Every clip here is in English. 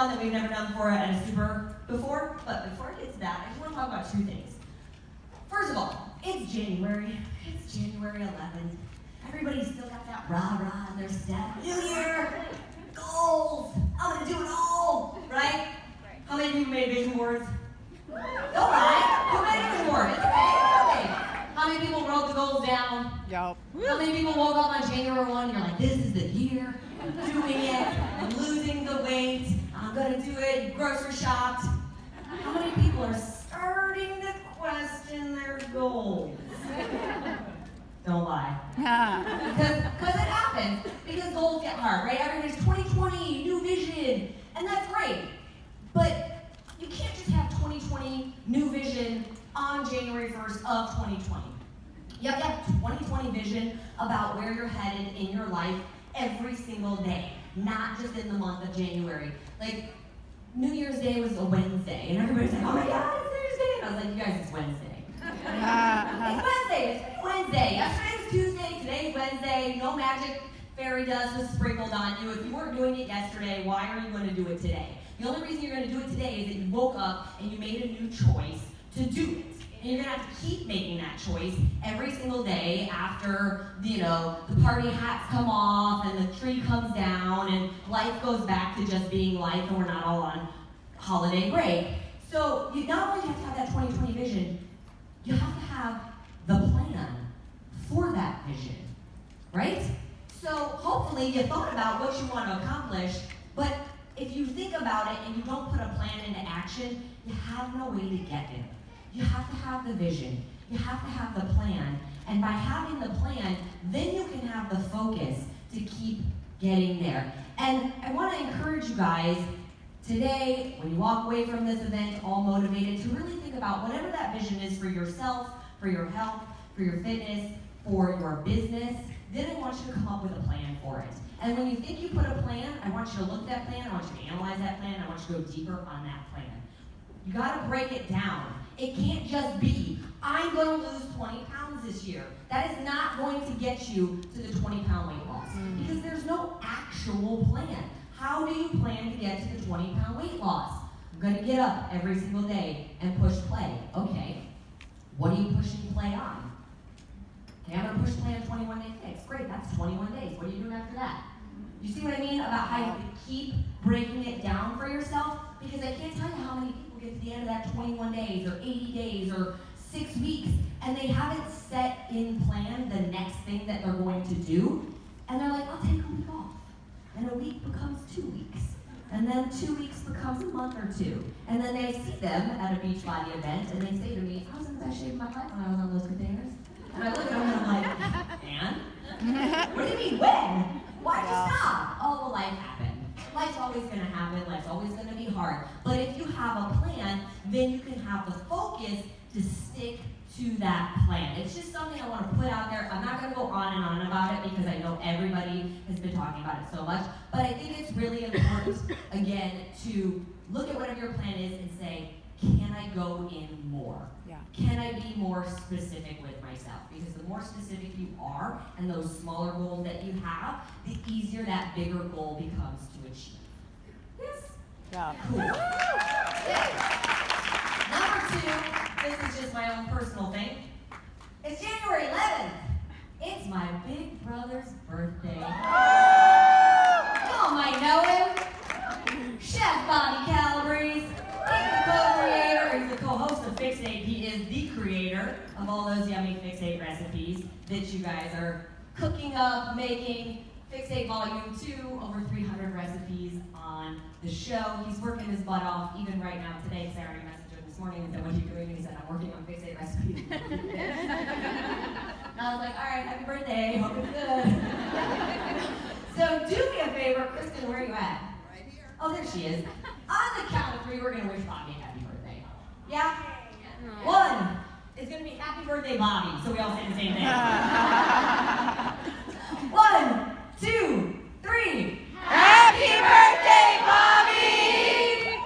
fun that we've never done before at a super before. But before I get to that, I just want to talk about two things. First of all, it's January. It's January 11th. Everybody's still got that rah-rah in their step. New Year, goals. I'm going to do it all, right? How many people made vision boards? Don't lie. Who made a vision board? It's okay. How many people wrote the goals down? Yup. How many people woke up on January 1 and you're like, this is the year, I'm doing it, I'm losing the weight, I'm going to do it, grocery shopped. How many people are starting to question their goals? Don't lie. Because it happens. Because goals get hard, right? Everybody's 2020, new vision, and that's great. But you can't just have 2020 new vision on January 1st of 2020. You have to have 2020 vision about where you're headed in your life every single day, not just in the month of January. Like, New Year's Day was a Wednesday, and everybody's like, oh my God, it's Thursday. And I was like, you guys, it's Wednesday. It's Wednesday. It's Wednesday. Yesterday was Tuesday. Today's Wednesday. No magic fairy dust was sprinkled on you. If you weren't doing it yesterday, why are you going to do it today? The only reason you're going to do it today is that you woke up and you made a new choice to do it. And you're going to have to keep making that choice every single day after, the party hats come off and the tree comes down and life goes back to just being life and we're not all on holiday break. So you not only have to have that 2020 vision, you have to have the plan for that vision, right? So hopefully you thought about what you want to accomplish, but if you think about it and you don't put a plan into action, you have no way to get there. You have to have the vision. You have to have the plan. And by having the plan, then you can have the focus to keep getting there. And I want to encourage you guys today, when you walk away from this event all motivated, to really think about whatever that vision is for yourself, for your health, for your fitness, for your business. Then I want you to come up with a plan for it. And when you think you put a plan, I want you to look at that plan, I want you to analyze that plan, I want you to go deeper on that plan. You got to break it down. It can't just be, I'm going to lose 20 pounds this year. That is not going to get you to the 20-pound weight loss because there's no actual plan. How do you plan to get to the 20-pound weight loss? I'm going to get up every single day and push play. Okay, what are you pushing play on? Okay, I'm going to push play on 21-day fix. Great, that's 21 days. What are you doing after that? You see what I mean about how you have to keep breaking it down for yourself? Because I can't tell you how many people get to the end of that 21 days or 80 days or 6 weeks and they haven't set in plan the next thing that they're going to do. And they're like, I'll take a week off. And a week becomes 2 weeks. And then 2 weeks becomes a month or two. And then they see them at a Beachbody event and they say to me, I was in the best shape of my life when I was on those containers. And I look at them and I'm like, and? What do you mean, when? Why'd you stop? Oh, well, life happened. Life's always going to happen. Life's always going to be hard. But if you have a plan, then you can have the focus to stick to that plan. It's just something I want to put out there. I'm not going to go on and on about it because I know everybody has been talking about it so much. But I think it's really important, again, to look at whatever your plan is and say, can I go in more? Yeah. Can I be more specific with myself? Because the more specific you are and those smaller goals that you have, the easier that bigger goal becomes to achieve. Yes? Yeah. Cool. Number 2, this is just my own personal thing. It's January 11th. It's my big brother's birthday. Y'all might know him. Chef Bobby Calabrese. He's the co-creator, he's the co-host of Fix8. He is the creator of all those yummy Fix8 recipes that you guys are cooking up, making. Fix8 Volume 2, over 300 recipes on the show. He's working his butt off, even right now today, because I already messaged him this morning and said, what are you doing? And he said, I'm working on Fix8 recipes. And I was like, all right, happy birthday, hope it's good. So do me a favor, Kristen, where are you at? Right here. Oh, there she is. On the count of 3, we're going to wish Bobby a happy birthday. Yeah? 1. It's going to be happy birthday, Bobby, so we all say the same thing. 1, 2, 3. Happy birthday, Bobby!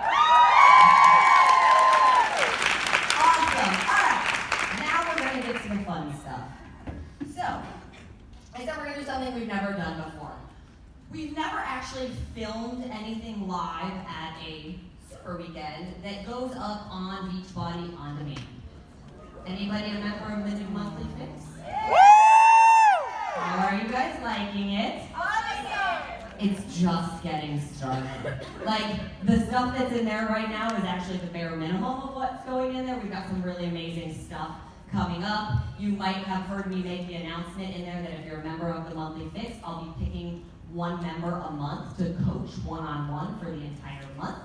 Awesome. All right. Now we're going to get to the fun stuff. So, I said we're going to do something we've never done before. We've never never actually filmed anything live at a super weekend that goes up on Beachbody On Demand. Anybody a member of the new monthly fix? How are you guys liking it? It's just getting started. Like, the stuff that's in there right now is actually the bare minimum of what's going in there. We've got some really amazing stuff coming up. You might have heard me make the announcement in there that if you're a member of the monthly fix, I'll be picking one member a month to coach one-on-one for the entire month.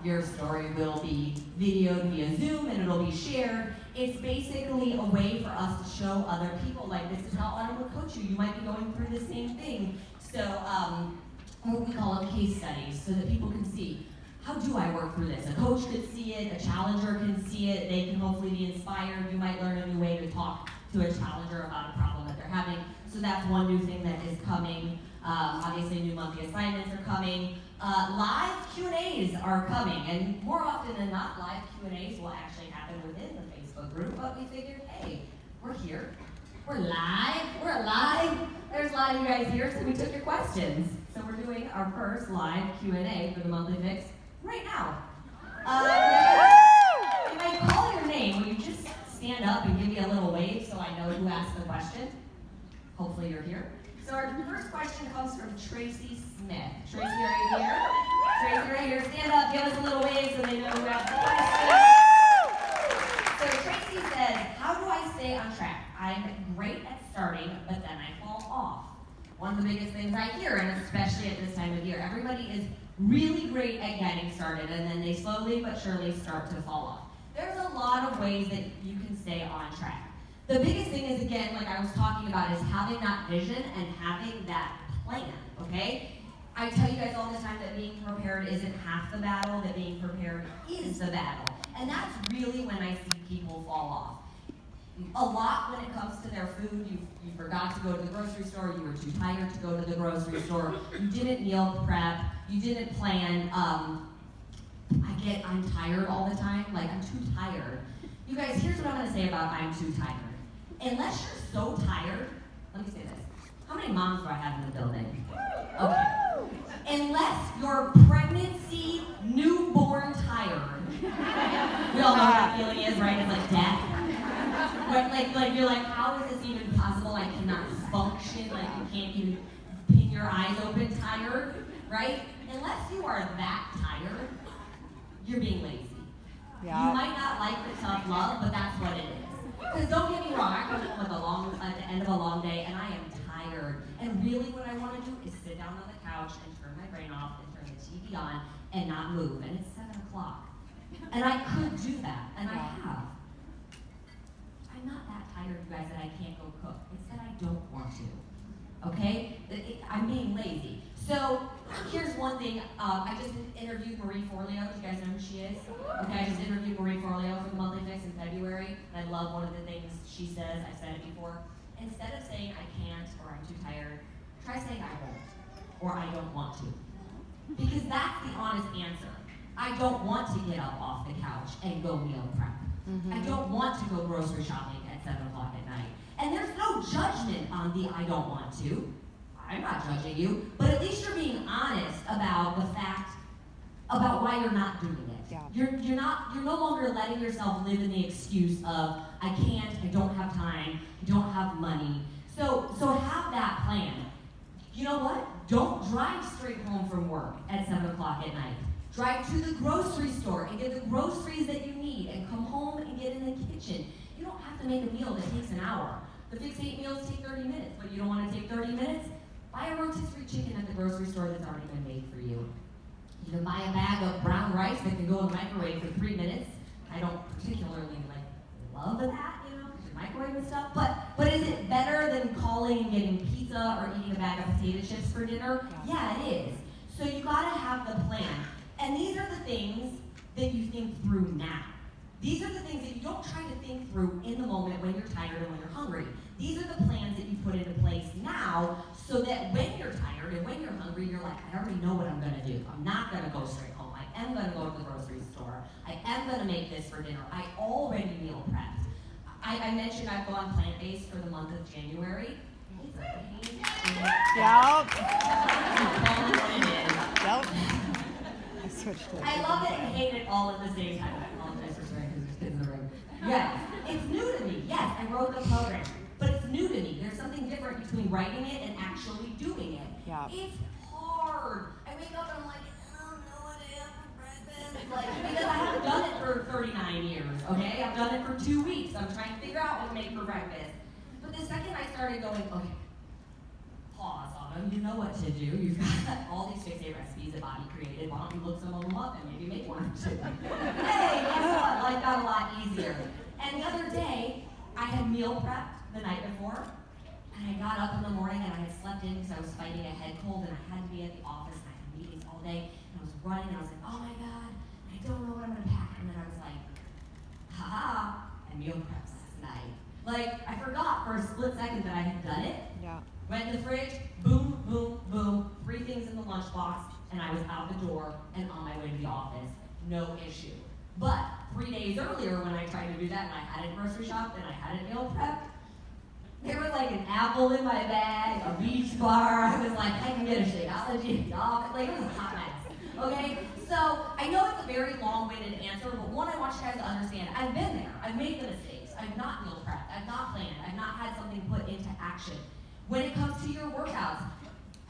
Your story will be videoed via Zoom and it'll be shared. It's basically a way for us to show other people, like, this is how I would coach you. You might be going through the same thing. So, what we call them case studies, so that people can see, how do I work through this? A coach could see it, a challenger can see it, they can hopefully be inspired. You might learn a new way to talk to a challenger about a problem that they're having. So that's one new thing that is coming. Obviously, new monthly assignments are coming. Live Q&As are coming, and more often than not, live Q&As will actually happen within the Facebook group, but we figured, hey, we're here. We're alive. There's a lot of you guys here, so we took your questions. So we're doing our first live Q&A for the monthly fix right now. If I call your name, will you just stand up and give me a little wave so I know who asked the question? Hopefully you're here. So our first question comes from Tracy Smith. Tracy, are you here? Tracy, right here. Stand up, give us a little wave so they know who asked the question. So Tracy says, how do I stay on track? I'm great at starting, but then I fall off. One of the biggest things I hear, and especially at this time of year, everybody is really great at getting started, and then they slowly but surely start to fall off. There's a lot of ways that you can stay on track. The biggest thing is, again, like I was talking about, is having that vision and having that plan, okay? I tell you guys all the time that being prepared isn't half the battle, that being prepared is the battle. And that's really when I see people fall off. A lot when it comes to their food, you forgot to go to the grocery store, you were too tired to go to the grocery store, you didn't meal prep, you didn't plan. I'm tired all the time, like I'm too tired. You guys, here's what I'm gonna say about I'm too tired. Unless you're so tired, let me say this. How many moms do I have in the building? Okay. Unless you're pregnancy, newborn tired. We all know what that feeling is, right? It's like death. Like you're like, how is this even possible? I cannot function, like you can't even pin your eyes open tired, right? Unless you are that tired, you're being lazy. Yeah. You might not like the tough love, but that's what it is. Because don't get me wrong, I come home at the end of a long day and I am tired. And really what I want to do is sit down on the couch and turn my brain off and turn the TV on and not move. And it's 7 o'clock. And I could do that, and I have. I'm not that tired, you guys, that I can't go cook. It's that I don't want to. Okay? I'm being lazy. So here's one thing. I just interviewed Marie Forleo. Do you guys know who she is? Okay, I just interviewed Marie Forleo for the monthly fix in February. And I love one of the things she says. I've said it before. Instead of saying I can't or I'm too tired, try saying I won't or I don't want to. Because that's the honest answer. I don't want to get up off the couch and go meal prep. Mm-hmm. I don't want to go grocery shopping at 7 o'clock at night. And there's no judgment on the I don't want to. I'm not judging you, but at least you're being honest about the fact, about why you're not doing it. Yeah. You're no longer letting yourself live in the excuse of, I can't, I don't have time, I don't have money. So have that plan. You know what? Don't drive straight home from work at 7 o'clock at night. Drive to the grocery store and get the groceries that you need and come home and get in the kitchen. You don't have to make a meal that takes an hour. The fixed 8 meals take 30 minutes, but you don't want to take 30 minutes? Buy a rotisserie chicken at the grocery store that's already been made for you. You can buy a bag of brown rice that can go in the microwave for 3 minutes. I don't particularly love that, because you microwave and stuff, but is it better than calling and getting pizza or eating a bag of potato chips for dinner? Yeah, it is. So you gotta have the plan. And these are the things that you think through now. These are the things that you don't try to think through in the moment when you're tired and when you're hungry. These are the plans that you put into place now so that when you're tired and when you're hungry, you're like, I already know what I'm gonna do. I'm not gonna go straight home. I am gonna go to the grocery store. I am gonna make this for dinner. I already meal prepped. I mentioned I've gone plant-based for the month of January. It's a pain. Yep. I love it and hate it all at the same time. I apologize for swearing because there's kids in the room. Yes, it's new to me. Yes, I wrote the program, but it's new to me. There's something different between writing it and actually doing it. Yeah. It's hard. I wake up and I'm like, I don't know what to have for breakfast. Like, because I haven't done it for 39 years, okay? I've done it for 2 weeks. I'm trying to figure out what to make for breakfast. But the second I started going, okay, pause, Autumn, you know what to do. You've got all these fix-it recipes that Bobby created. Why don't you look some of them up and maybe make one or two? Hey, guess what? Life got a lot easier. And the other day, I had meal prepped the night before, and I got up in the morning and I had slept in because I was fighting a head cold and I had to be at the office and I had meetings all day. And I was running and I was like, oh my God, I don't know what I'm gonna pack. And then I was like, haha, I meal prepped last night. Like, I forgot for a split second that I had done it. Yeah. Went in the fridge, boom, boom, boom, 3 things in the lunchbox, and I was out the door and on my way to the office. No issue. But 3 days earlier when I tried to do that and I hadn't grocery shopped and I hadn't meal prepped, there was like an apple in my bag, a beach bar. I was like, I can get a Shakeology in the office. Like, it was a hot mess. Okay? So I know it's a very long-winded answer, but one, I want you guys to understand, I've been there. I've made the mistakes. I've not meal prepped. I've not planned. I've not had something put into action. When it comes to your workouts,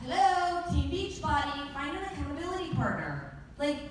hello, Team Beachbody, find an accountability partner. Like,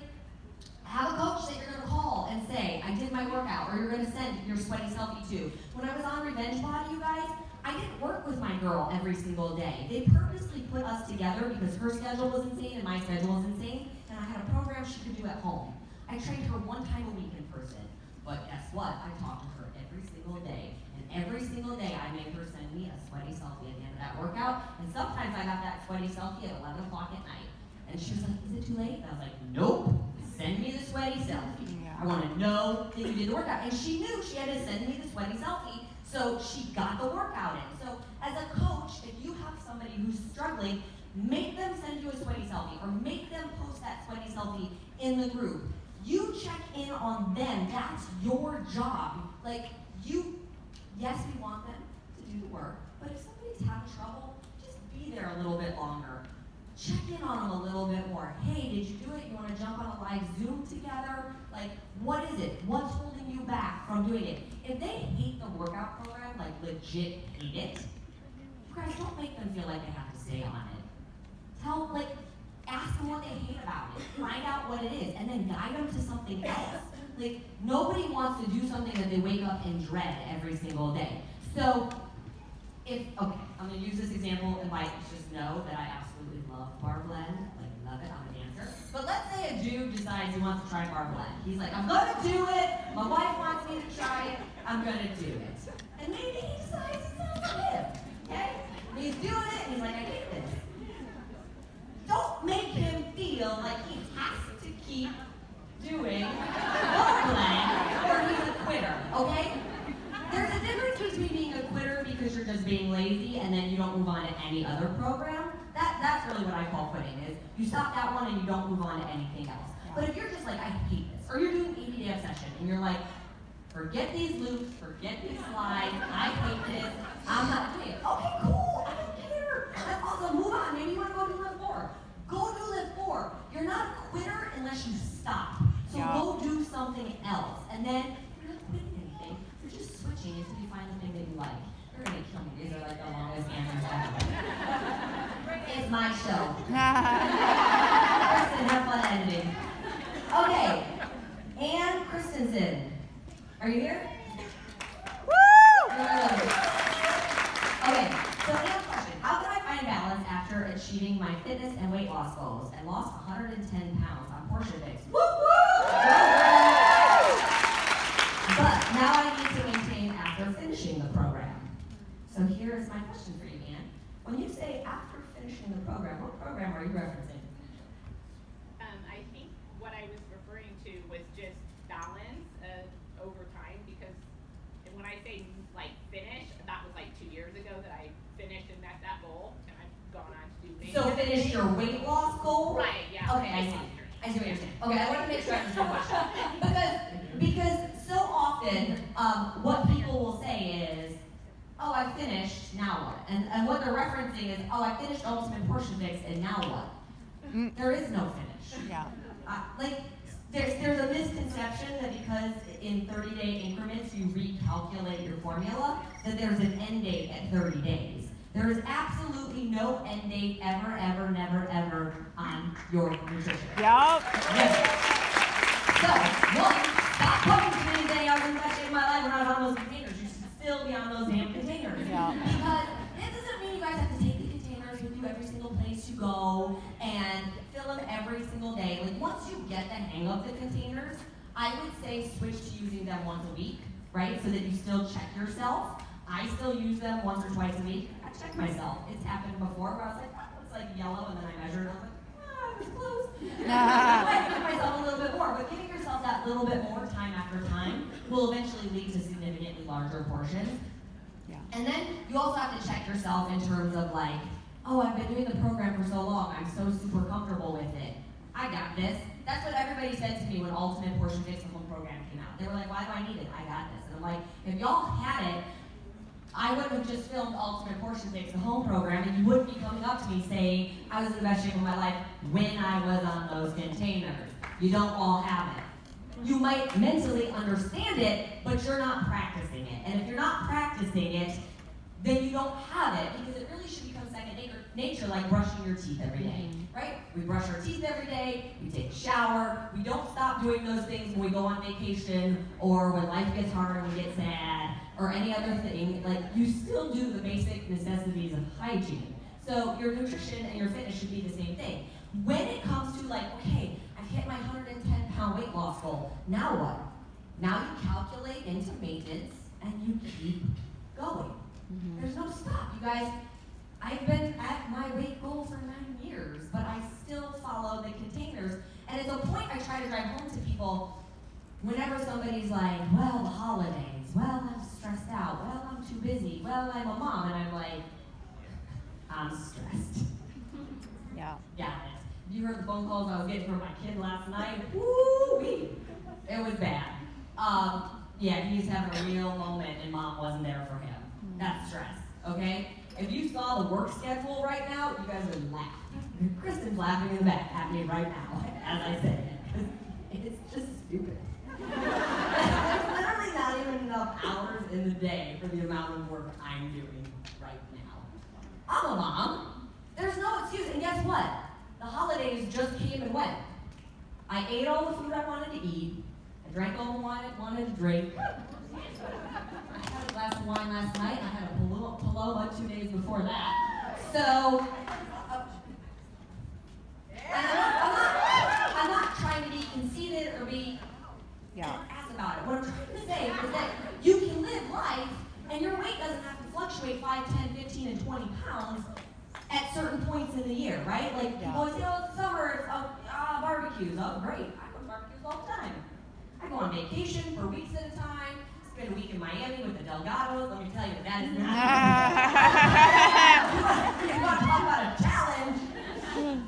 have a coach that you're gonna call and say, I did my workout, or you're gonna send your sweaty selfie to. When I was on Revenge Body, you guys, I didn't work with my girl every single day. They purposely put us together because her schedule was insane and my schedule was insane, and I had a program she could do at home. I trained her 1 time a week in person, but guess what? I talked to her every single day, and every single day I made her send me a sweaty selfie at the end of that workout, and sometimes I got that sweaty selfie at 11 o'clock at night. And she was like, is it too late? And I was like, nope, send me the sweaty selfie. I want to know that you did the workout. And she knew she had to send me the sweaty selfie, so she got the workout in. So as a coach, if you have somebody who's struggling, make them send you a sweaty selfie, or make them post that sweaty selfie in the group. You check in on them. That's your job. Like, yes, we want them to do the work, but if somebody's having trouble, just be there a little bit longer. Check in on them a little bit more. Hey, did you do it? You want to jump on a live Zoom together? Like, what is it? What's holding you back from doing it? If they hate the workout program, like legit hate it, you guys don't make them feel like they have to stay on it. Ask them what they hate about it. Find out what it is, and then guide them to something else. Like, nobody wants to do something that they wake up in dread every single day. So, I'm gonna use this example and just know that I absolutely love bar blend. Like, love it, I'm a dancer. But let's say a dude decides he wants to try bar blend. He's like, I'm gonna do it, my wife wants me to try it, I'm gonna do it. And maybe he decides it's not for him, okay? And he's doing it, and he's like, I hate this. Don't make him feel like he has to keep doing bar blend or he's a quitter, okay? There's a difference between being a quitter because you're just being lazy and then you don't move on to any other program. That's really what I call quitting, is you stop that one and you don't move on to anything else. But if you're just like, I hate this, or you're doing 80-day obsession and you're like, forget these loops, forget these slides, I hate this, I'm not doing it. Okay, cool, I don't care. That's awesome, move on. Maybe you want to go do Live 4. Go do Live 4. You're not a quitter unless you stop. So go do something else. And then you're not quitting anything, you're just switching until you find the thing that you like. You're going to kill me. These are like the longest answers ever. It's my show. Kristen, have fun editing. Okay. Ann Christensen. Are you here? Woo! Okay, so Ann's question. How can I find balance after achieving my fitness and weight loss goals and lost 110 pounds on portion mix? Woo woo! But now I need to maintain after finishing the program. So here is my question for you, Ann. When you say after finishing the program, what program are you referencing? I think what I was referring to was just balance over time, because when I say like finish, that was like 2 years ago that I finished and met that goal, and I've gone on to do things. So finish your weight loss goal? Right, yeah. Okay, I see. I see what you're saying. Okay, I want to make sure I understand the question. Because so often, what people will say is, oh, I finished, now what? And what they're referencing is, oh, I finished Ultimate Portion Mix, and now what? There is no finish. Yeah. Like, there's a misconception that because in 30-day increments you recalculate your formula, that there's an end date at 30 days. There is absolutely no end date ever, ever, never, ever on your nutrition. Yep. Yes. So, one, stop coming to me and saying I was in the best shape of my life when I was on those containers. You should still be on those damn containers. Yeah. Because it doesn't mean you guys have to take the containers with you every single place you go and fill them every single day. Like, once you get the hang of the containers, I would say switch to using them once a week, right? So that you still check yourself. I still use them once or twice a week. I check myself. It's happened before where I was like, oh, it's like yellow, and then I measured it, and I was like, it was close. I give myself a little bit more, but giving yourself that little bit more time after time will eventually lead to significantly larger portions. Yeah. And then you also have to check yourself in terms of like, oh, I've been doing the program for so long, I'm so super comfortable with it. I got this. That's what everybody said to me when Ultimate Portion Fix the Home program came out. They were like, why do I need it? I got this. And I'm like, if y'all had it, I wouldn't have just filmed Ultimate Portion Fix the Home program, and you wouldn't be coming up to me saying, I was in the best shape of my life when I was on those containers. You don't all have it. You might mentally understand it, but you're not practicing it. And if you're not practicing it, then you don't have it, because it really should become second nature, like brushing your teeth every day, right? We brush our teeth every day, we take a shower, we don't stop doing those things when we go on vacation, or when life gets hard and we get sad, or any other thing. Like, you still do the basic necessities of hygiene. So your nutrition and your fitness should be the same thing. When it comes to like, okay, I've hit my 110-pound weight loss goal, now what? Now you calculate into maintenance and you keep going. There's no stop. You guys, I've been at my weight goal for 9 years, but I still follow the containers. And at the point I try to drive home to people, whenever somebody's like, well, the holidays, well, I'm stressed out, well, I'm too busy, well, I'm a mom, and I'm like, I'm stressed. Yeah. Yeah. You heard the phone calls I was getting from my kid last night? Woo-wee! It was bad. Yeah, he's having a real moment and mom wasn't there for him. That's stress, okay? If you saw the work schedule right now, you guys would laugh. Kristen's laughing in the back at me right now as I say it. It's just stupid. There's literally not even enough hours in the day for the amount of work I'm doing right now. I'm a mom. There's no excuse. And guess what? The holidays just came and went. I ate all the food I wanted to eat. I drank all the wine I wanted to drink. I had a glass of wine last night. I had a Paloma 2 days before that. So, and I'm not trying to be conceited or be ass about it. What I'm trying to say is that you can live life and your weight doesn't have to fluctuate 5, 10, 15, and 20 pounds at certain points in the year, right? Like, people always say, oh, it's summer, it's barbecues. Oh, great. I go to barbecues all the time. I go on vacation for weeks at a time, spend a week in Miami with the Delgados. Let me tell you, that is not you want to talk about a challenge?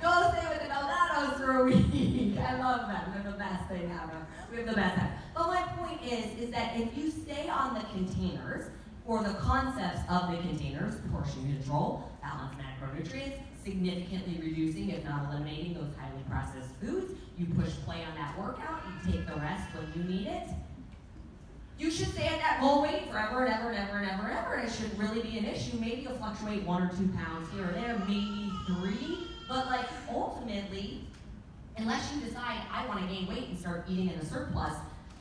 Go stay with the Delgados for a week. I love them. They're the best thing ever. We have the best time. But my point is that if you stay on the containers, or the concepts of the containers, portion control, balanced macronutrients, significantly reducing, if not eliminating, those highly processed foods, you push play on that workout, you take the rest when you need it. You should stay at that goal weight forever and ever and ever and ever and ever. It shouldn't really be an issue. Maybe you'll fluctuate 1 or 2 pounds here or there, maybe 3, but like ultimately, unless you decide I want to gain weight and start eating in a surplus,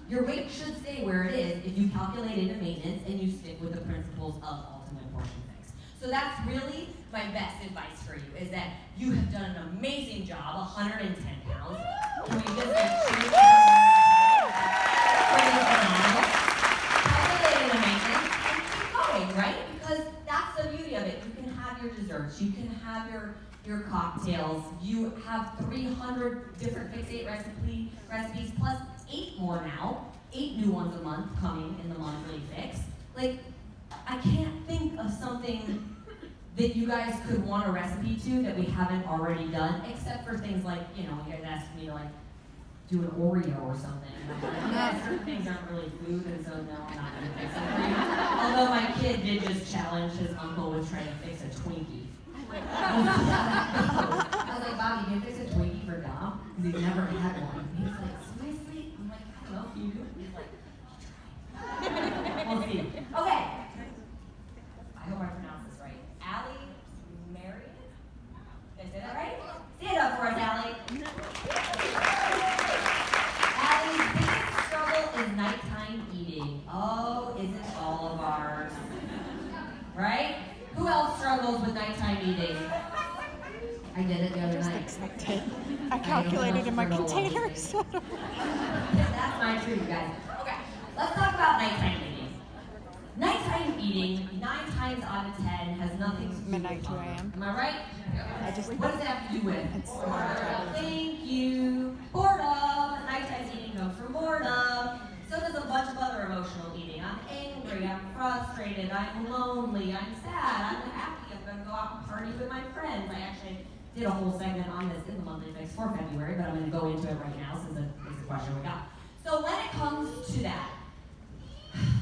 your weight should stay where it is if you calculate into maintenance and you stick with the principles of Ultimate Portion Fix. So that's really my best advice for you, is that you have done an amazing job, 110 pounds. Can we just get you calculate into maintenance and keep going, right? Because that's the beauty of it. You can have your desserts, you can have your cocktails, you have 300 different Fix8 recipes plus 8 more now, 8 new ones a month coming in the monthly fix. Like, I can't think of something that you guys could want a recipe to that we haven't already done, except for things like, you know, you guys asked me to like do an Oreo or something. And I'm like, certain things aren't really food, and so no, I'm not gonna fix it for you. Although my kid did just challenge his uncle with trying to fix a Twinkie. I was like, Bobby, can you fix a Twinkie? because he's never had one. And he's like, seriously? I'm like, I don't know, can you do it? He's like, we'll see. Okay. I hope I pronounced this right. Allie Marion? Did I say that right? Stand up for us, Allie. Allie's biggest struggle is nighttime eating. Oh, isn't all of ours? Right? Who else struggles with nighttime eating? I did it the other Just night. accepted. I calculated in my containers. That's my truth, guys. Okay, let's talk about nighttime eating. Nighttime eating, 9 times out of 10, has nothing to do Midnight, with 2 hunger. a.m. Am I right? I just What does it have to do with? It's Thank you. Boredom. Nighttime eating comes from boredom. So does a bunch of other emotional eating. I'm angry, I'm frustrated, I'm lonely, I'm sad, I'm happy, I'm gonna go out and party with my friends. I actually did a whole segment on this in the monthly fix for February, but I'm gonna go into it right now since it's a question we got. So when it comes to that,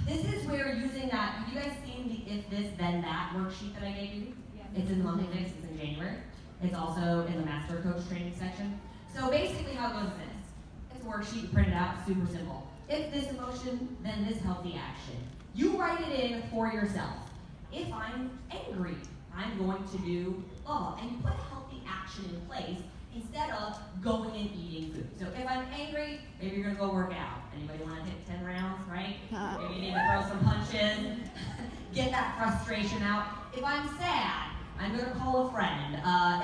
this is where using that, have you guys seen the if this then that worksheet that I gave you? Yeah. It's in the monthly fix, it's in January. It's also in the Master Coach training section. So basically how it goes is this. It's a worksheet, print it out, super simple. If this emotion, then this healthy action. You write it in for yourself. If I'm angry, I'm going to do blah blah. And you put healthy action in place instead of going and eating food. So if I'm angry, maybe you're gonna go work out. Anybody wanna take 10 rounds, right? Maybe you need to throw some punches, get that frustration out. If I'm sad, I'm gonna call a friend. If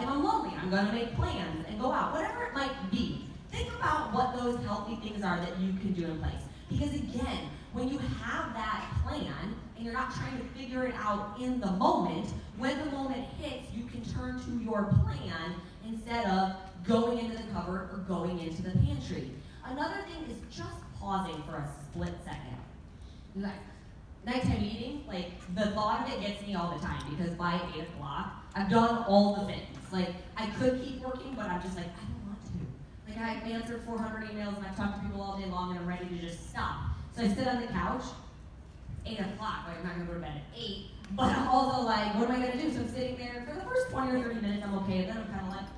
I'm lonely, I'm gonna make plans and go out. Whatever it might be. Think about what those healthy things are that you can do in place. Because again, when you have that plan and you're not trying to figure it out in the moment, when the moment hits, you can turn to your plan instead of going into the cupboard or going into the pantry. Another thing is just pausing for a split second. You guys, nighttime eating, like the thought of it gets me all the time because by 8 o'clock, I've done all the things. Like I could keep working, but I'm just like, I don't want to. Like I've answered 400 emails and I've talked to people all day long and I'm ready to just stop. So I sit on the couch, 8 o'clock, like I'm not gonna go to bed at 8, but I'm also like, what am I gonna do? So I'm sitting there, for the first 20 or 30 minutes I'm okay, and then I'm kind of like,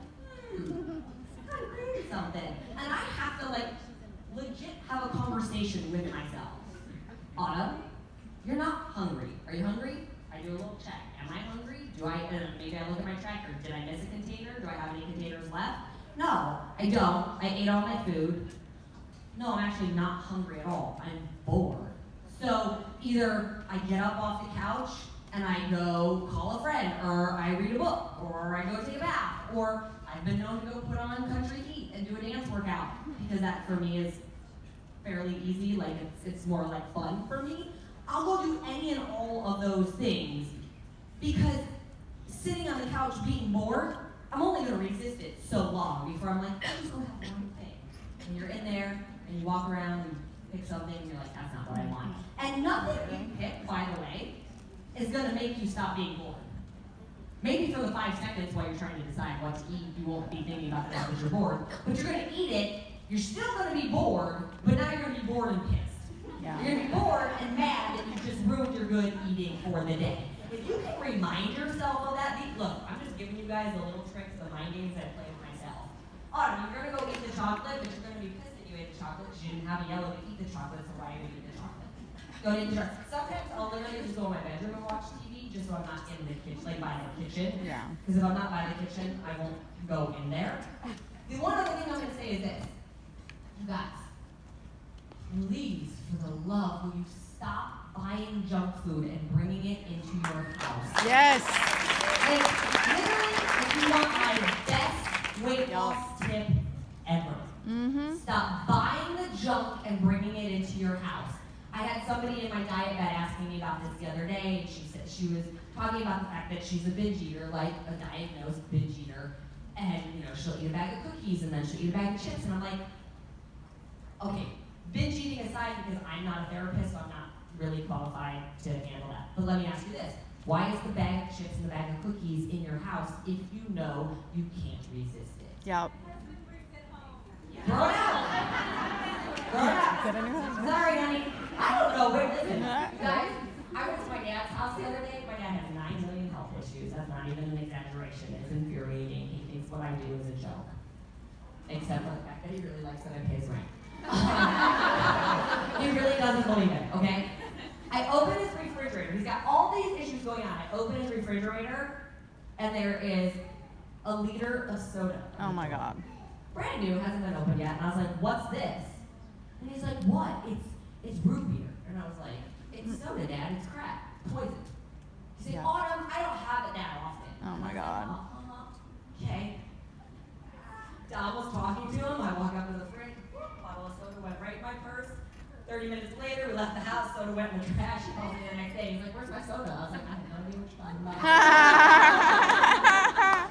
I gotta create something. And I have to like, legit have a conversation with myself. Autumn, you're not hungry. Are you hungry? I do a little check. Am I hungry? Maybe I look at my tracker. Did I miss a container? Do I have any containers left? No, I don't. I ate all my food. No, I'm actually not hungry at all. I'm bored. So either I get up off the couch and I go call a friend, or I read a book, or I go take a bath, or I've been known to go put on Country Heat and do a dance workout, because that for me is fairly easy, like it's more like fun for me. I'll go do any and all of those things, because sitting on the couch being bored, I'm only gonna resist it so long before I'm like, I'm just gonna have one thing. And you're in there, and you walk around and pick something, and you're like, that's not what I want. And nothing you pick, by the way, is gonna make you stop being bored. Maybe for the 5 seconds while you're trying to decide what to eat, you won't be thinking about that because you're bored. But you're gonna eat it, you're still gonna be bored, but now you're gonna be bored and pissed. Yeah. You're gonna be bored and mad that you just ruined your good eating for the day. If you can remind yourself of that, look, I'm just giving you guys the little tricks of the mind games I play with myself. Autumn, you're gonna go eat the chocolate, but you're gonna be pissed that you ate the chocolate because you didn't have a yellow to eat the chocolate, so why are you eating the chocolate? Go to the chocolate. Sometimes I'll literally just go in my bedroom and watch TV just so I'm not in the kitchen, like by the kitchen. Yeah. Because if I'm not by the kitchen, I won't go in there. The one other thing I'm gonna say is this. You guys, please, for the love, will you stop buying junk food and bringing it into your house? Yes. Like, literally, if you want my best weight loss tip ever, stop buying the junk and bringing it into your house. I had somebody in my diet bed asking me about this the other day, and she said she was talking about the fact that she's a binge eater, like a diagnosed binge eater, and she'll eat a bag of cookies and then she'll eat a bag of chips, and I'm like, okay, binge eating aside, because I'm not a therapist, so I'm not really qualified to handle that. But let me ask you this. Why is the bag of chips and the bag of cookies in your house if you know you can't resist it? Yep. Throw it out. Throw it out. Get in your husband. Sorry, honey. I don't know. Wait, listen. Guys, I went to my dad's house the other day. My dad has 9 million health issues. That's not even an exaggeration. It's infuriating. He thinks what I do is a joke. except for the fact that he really likes that I pay his rent. He really doesn't believe it, okay? I open his refrigerator. He's got all these issues going on. I open his refrigerator, and there is a liter of soda. Oh my God. Brand new, hasn't been opened yet. And I was like, what's this? And he's like, what? It's root beer. And I was like, it's soda, Dad. It's crap. Poison. He said, Yeah. Autumn, I don't have it that often. Oh my And I God. was like, okay. Dom was talking to him. I walk up to the fridge. Bottle of soda went right in my purse. 30 minutes later, we left the house. Soda went in the trash. He called me the next day. He's like, where's my soda? I was like, I have no idea what you're talking about.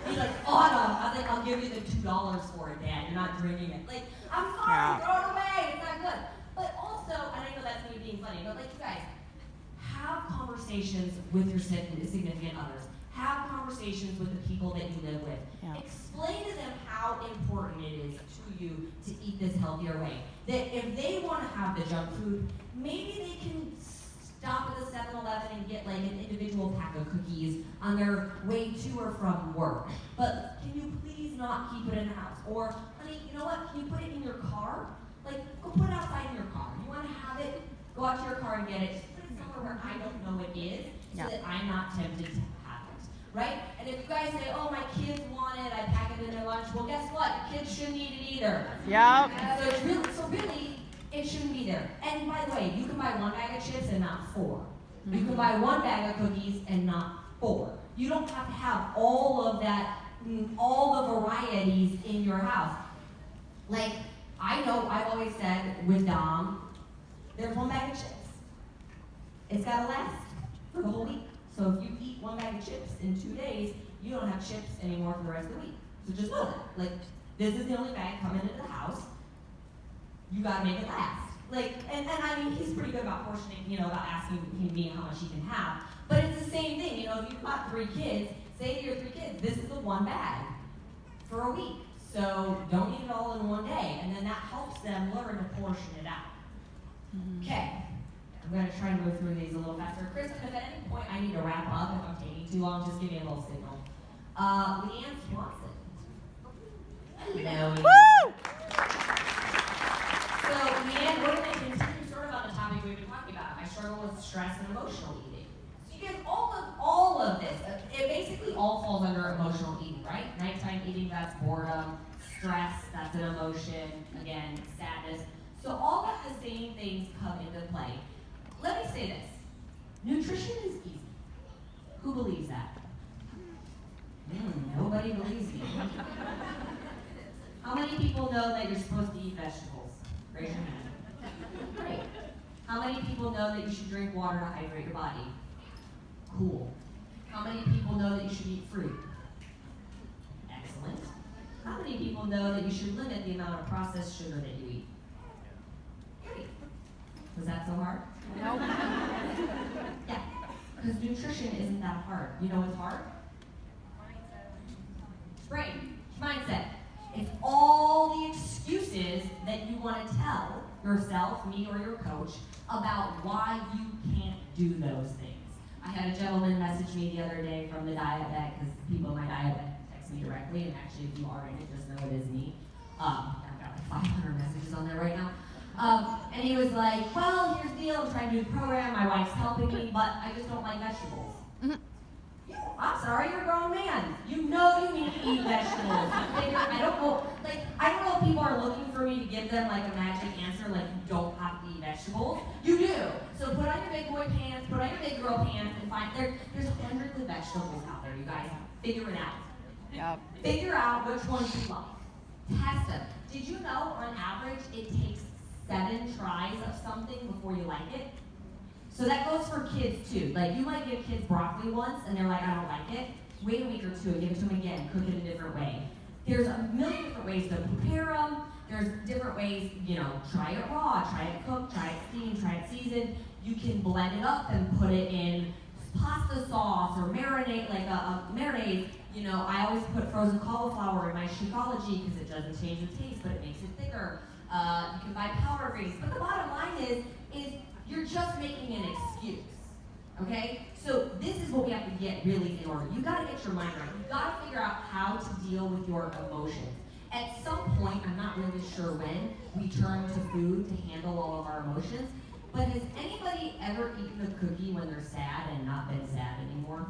He's like, Autumn. I was like, I'll give you the $2 for it, Dad. You're not drinking it. Like, I'm sorry, Yeah. throw it away. It's not good. But also, and I know that's me being funny, but like you guys, have conversations with your significant others. Have conversations with the people that you live with. Yeah. Explain to them how important it is to you to eat this healthier way. That if they want to have the junk food, maybe they can stop at the 7-Eleven and get like an individual pack of cookies on their way to or from work. But can you please not keep it in the house? Or, honey, you know what? Can you put it in your car? Like, go put it outside in your car. You want to have it? Go out to your car and get it. Just put it somewhere where I don't know it is, so Yeah. that I'm not tempted to have it. Right? And if you guys say, oh, my kids want it, I pack it in their lunch, well, guess what? Your kids shouldn't eat it either. Yep. So really, it shouldn't be there. And by the way, you can buy one bag of chips and not 4. You can buy one bag of cookies and not 4. You don't have to have all of that, all the varieties in your house. Like, I know I've always said with Dom, there's one bag of chips. It's gotta last for the whole week. So if you eat one bag of chips in 2 days, you don't have chips anymore for the rest of the week. So just know that. Like, this is the only bag coming into the house. You gotta make it last. Like, and I mean, he's pretty good about portioning, about asking me how much he can have. But it's the same thing, if you've got 3 kids, say to your 3 kids, this is the one bag for a week. So don't eat it all in one day. And then that helps them learn to portion it out. Okay. I'm going to try and move through these a little faster. Kristen, if at any point I need to wrap up, if I'm taking too long, just give me a little signal. Leanne Swanson. Hello. Woo! So, Leanne, we're going to continue sort of on the topic we've been talking about. I struggle with stress and emotional eating. So you guys, all of this, it basically all falls under emotional eating, right? Nighttime eating, that's boredom. Stress, that's an emotion. Again, sadness. So all of the same things come into play. Let me say this. Nutrition is easy. Who believes that? Nobody believes me. How many people know that you're supposed to eat vegetables? Raise your hand. Great. How many people know that you should drink water to hydrate your body? Cool. How many people know that you should eat fruit? Excellent. How many people know that you should limit the amount of processed sugar that you eat? Great. Was that so hard? Nope. Yeah, because nutrition isn't that hard. You know what's hard? Brain, mindset. It's all the excuses that you want to tell yourself, me, or your coach about why you can't do those things. I had a gentleman message me the other day from the diet bag, because people in my diet bag text me directly, and actually if you are in it, just know it is me. I've got like 500 messages on there right now. And he was like, well, here's the deal, I'm trying to do the program, my wife's helping me, but I just don't like vegetables. I'm sorry, you're a grown man. You know you need to eat vegetables. I don't know if people are looking for me to give them like a magic answer, like you don't have to eat vegetables. You do. So put on your big boy pants, put on your big girl pants, and there's hundreds of vegetables out there, you guys. Figure it out. Yep. Figure out which ones you love. Test them. Did you know on average it takes 7 tries of something before you like it? So that goes for kids too. Like you might give kids broccoli once and they're like, I don't like it. Wait a week or 2 and give it to them again. Cook it a different way. There's a million different ways to prepare them. There's different ways, try it raw, try it cooked, try it steamed, try it seasoned. You can blend it up and put it in pasta sauce or marinade, like a marinade. I always put frozen cauliflower in my Shakeology because it doesn't change the taste, but it makes it thicker. You can buy powder grease. But the bottom line is you're just making an excuse, okay? So this is what we have to get really in order. You gotta get your mind right. You gotta figure out how to deal with your emotions. At some point, I'm not really sure when, we turn to food to handle all of our emotions. But has anybody ever eaten a cookie when they're sad and not been sad anymore?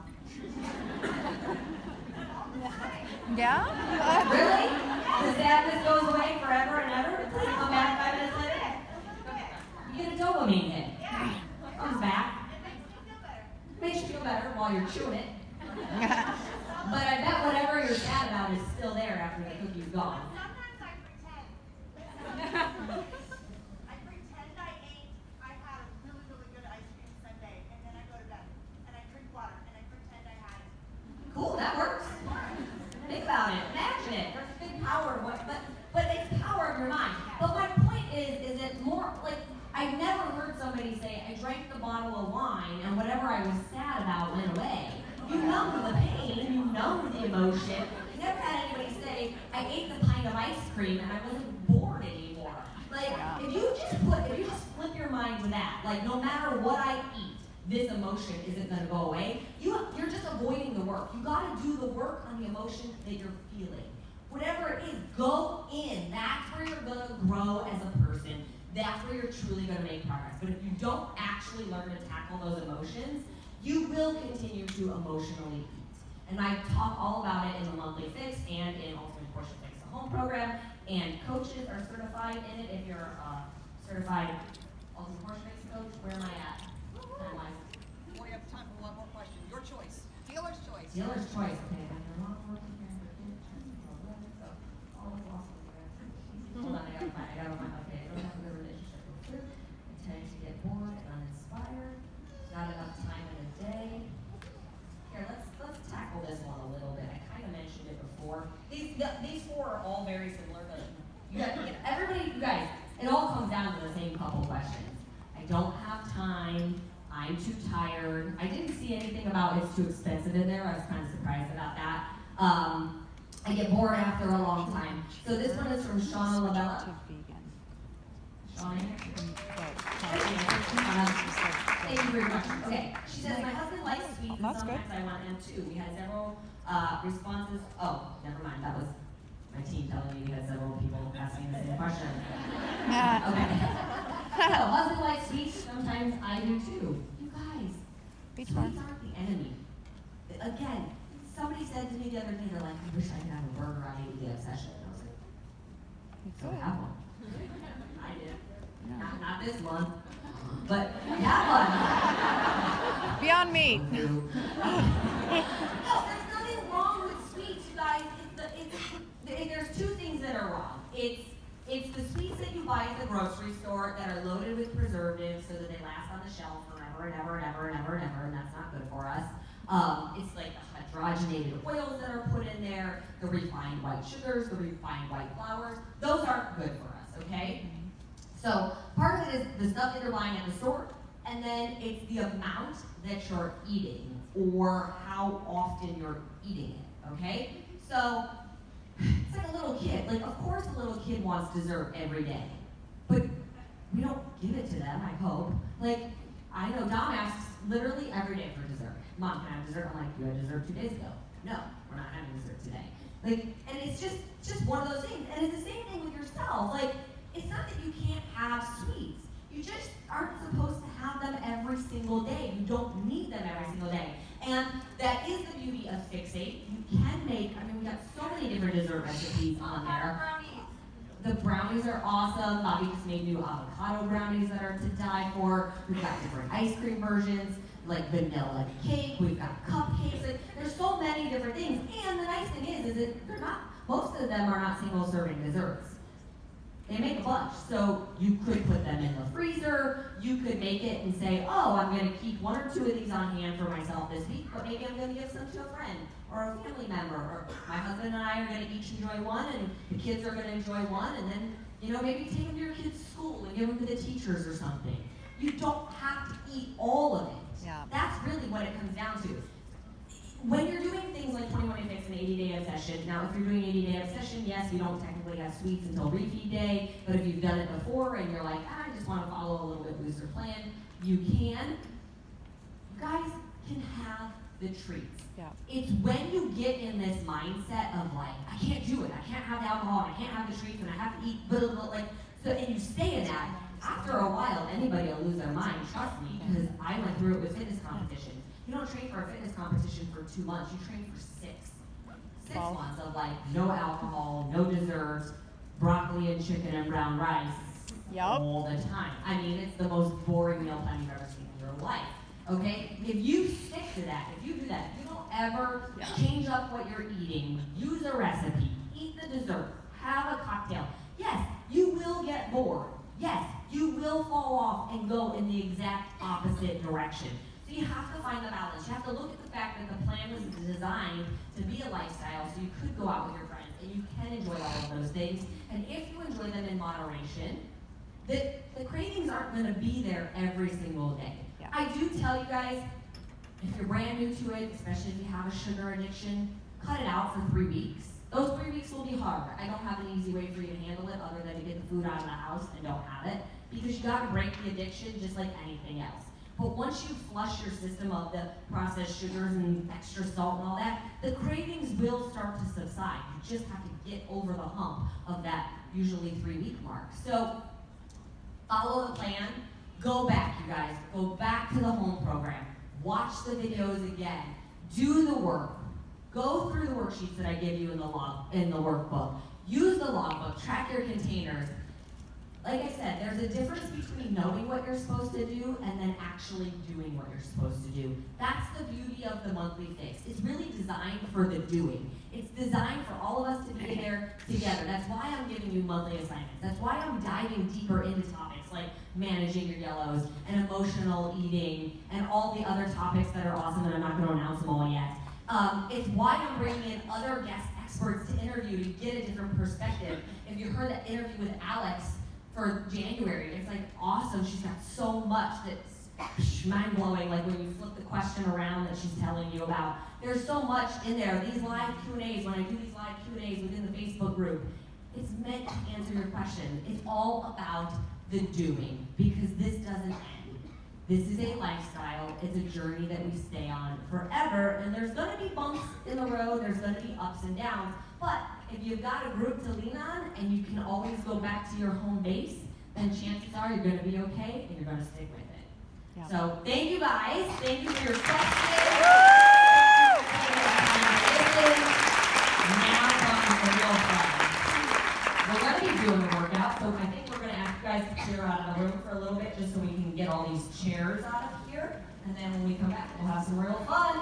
Yeah? Really? The sadness goes away forever and ever? It's like come back 5 minutes later. You get a dopamine hit. Comes back. Makes you feel better while you're chewing it. But I bet whatever you're sad about is still there after the cookie's gone. Sometimes I pretend. I pretend I had a really, really good ice cream sundae, and then I go to bed, and I drink water, and I pretend I had it. Cool, that works. Think about it. Imagine it. There's a big power, but it's power of your mind. But my point is that more like I've never heard somebody say, I drank the bottle of wine and whatever I was sad about went away. You numb the pain, you numb the emotion. You never had anybody say, I ate the pint of ice cream and I wasn't bored anymore. Like if you just flip your mind to that, like no matter what I eat, this emotion isn't gonna go away. You're just avoiding the work. You gotta do the work on the emotion that you're feeling. Whatever it is, go in. That's where you're gonna grow as a person. That's where you're truly gonna make progress. But if you don't actually learn to tackle those emotions, you will continue to emotionally eat. And I talk all about it in the Monthly Fix and in Ultimate Portion Fix the Home program. And coaches are certified in it. If you're a certified Ultimate Portion Fix coach, where am I at? Time-wise? We have time for one more question. Your choice. Dealer's choice. Dealer's choice. Okay, I got your mom working here. So all is awesome. Hold on, I gotta find. Okay, I don't have a good relationship with food. I tend to get bored and uninspired. Not enough time in a day. Here, let's tackle this one a little bit. I kind of mentioned it before. These four are all very similar, but you guys, it all comes down to the same couple questions. I don't have time. I'm too tired. I didn't see anything about it's too expensive in there. I was kind of surprised about that. I get bored after a long time. So this one is from Shauna Labella. Shauna? Thank you very much. Okay, she says, my husband likes sweets and That's sometimes good. I want them too. We had several responses. Oh, never mind. That was my team telling me we had several people asking the same question. Okay. So, husband likes sweets. Sometimes I do too. You guys, Beach sweets bar. aren't the enemy. Again, somebody said to me the other day, they're like, I wish I could have a burger on 80 Day Obsession. And I was like, so have one. I did. Not this month, but have one. Beyond meat. No, there's nothing wrong with sweets, you guys. There's two things that are wrong. It's the sweets that you buy at the grocery store that are loaded with preservatives so that they last on the shelf forever and ever and ever and ever and ever, and that's not good for us. It's like the hydrogenated oils that are put in there, the refined white sugars, the refined white flours. Those aren't good for us, okay? So part of it is the stuff that you're buying at the store, and then it's the amount that you're eating or how often you're eating it, okay? So it's like a little kid. Like, of course a little kid wants dessert every day, but we don't give it to them, I hope. Like, I know Dom asks literally every day for dessert. Mom, can I have dessert? I'm like, you had dessert 2 days ago. No, we're not having dessert today. Like, and it's just one of those things. And it's the same thing with yourself. Like, it's not that you can't have sweets. You just aren't supposed to have them every single day. You don't need them every single day. And that is the beauty of Fixate. You can make, we got so many different dessert recipes on there. The brownies are awesome. Bobby just made new avocado brownies that are to die for. We've got different ice cream versions, like vanilla cake. We've got cupcakes. Like, there's so many different things. And the nice thing is that they're not, most of them are not single serving desserts. They make a bunch, so you could put them in the freezer. You could make it and say, oh, I'm going to keep 1 or 2 of these on hand for myself this week, but maybe I'm going to give some to a friend or a family member, or my husband and I are going to each enjoy one, and the kids are going to enjoy one, and then, maybe take them to your kids' school and give them to the teachers or something. You don't have to eat all of it. Yeah. That's really what it comes down to. When you're doing things like 21 Day Fix and 80 Day Obsession, now if you're doing 80 Day Obsession, yes, you don't technically have sweets until refeed day, but if you've done it before and you're like, I just want to follow a little bit looser plan, you can. You guys can have the treats. Yeah. It's when you get in this mindset of like, I can't do it, I can't have the alcohol, I can't have the treats, and I have to eat, blah, blah, blah, like, so, and you stay in that, after a while, anybody will lose their mind, trust me, because I went through it with fitness competition. You don't train for a fitness competition for 2 months, you train for 6. 6 Wow. months of like, no alcohol, no desserts, broccoli and chicken and brown rice Yup. all the time. I mean, it's the most boring mealtime you've ever seen in your life. Okay? If you stick to that, if you do that, if you don't ever change up what you're eating, use a recipe, eat the dessert, have a cocktail. Yes, you will get bored. Yes, you will fall off and go in the exact opposite direction. So you have to find the balance. You have to look at the fact that the plan was designed to be a lifestyle so you could go out with your friends and you can enjoy all of those things. And if you enjoy them in moderation, the cravings aren't going to be there every single day. Yeah. I do tell you guys, if you're brand new to it, especially if you have a sugar addiction, cut it out for 3 weeks. Those 3 weeks will be hard. I don't have an easy way for you to handle it other than to get the food out of the house and don't have it, because you got to break the addiction just like anything else. But once you flush your system of the processed sugars and extra salt and all that, the cravings will start to subside. You just have to get over the hump of that usually 3-week mark. So follow the plan. Go back, you guys. Go back to the home program. Watch the videos again. Do the work. Go through the worksheets that I give you in the workbook. Use the logbook. Track your containers. Like I said, there's a difference between knowing what you're supposed to do and then actually doing what you're supposed to do. That's the beauty of the monthly fix. It's really designed for the doing. It's designed for all of us to be there together. That's why I'm giving you monthly assignments. That's why I'm diving deeper into topics like managing your yellows and emotional eating and all the other topics that are awesome, and I'm not going to announce them all yet. It's why I'm bringing in other guest experts to interview to get a different perspective. If you heard that interview with Alex for January, it's like awesome. She's got so much that's mind-blowing, like when you flip the question around that she's telling you about. There's so much in there. These live Q&As, when I do these live Q&As within the Facebook group, it's meant to answer your question. It's all about the doing, because this doesn't end. This is a lifestyle. It's a journey that we stay on forever, and there's going to be bumps in the road. There's going to be ups and downs, but if you've got a group to lean on and you can always go back to your home base, then chances are you're going to be okay and you're going to stick with it. Yeah. So thank you guys. Thank you for your questions. Now comes the real fun. We're going to be doing the workout, so I think we're going to ask you guys to clear out of the room for a little bit just so we can get all these chairs out of here. And then when we come back, we'll have some real fun.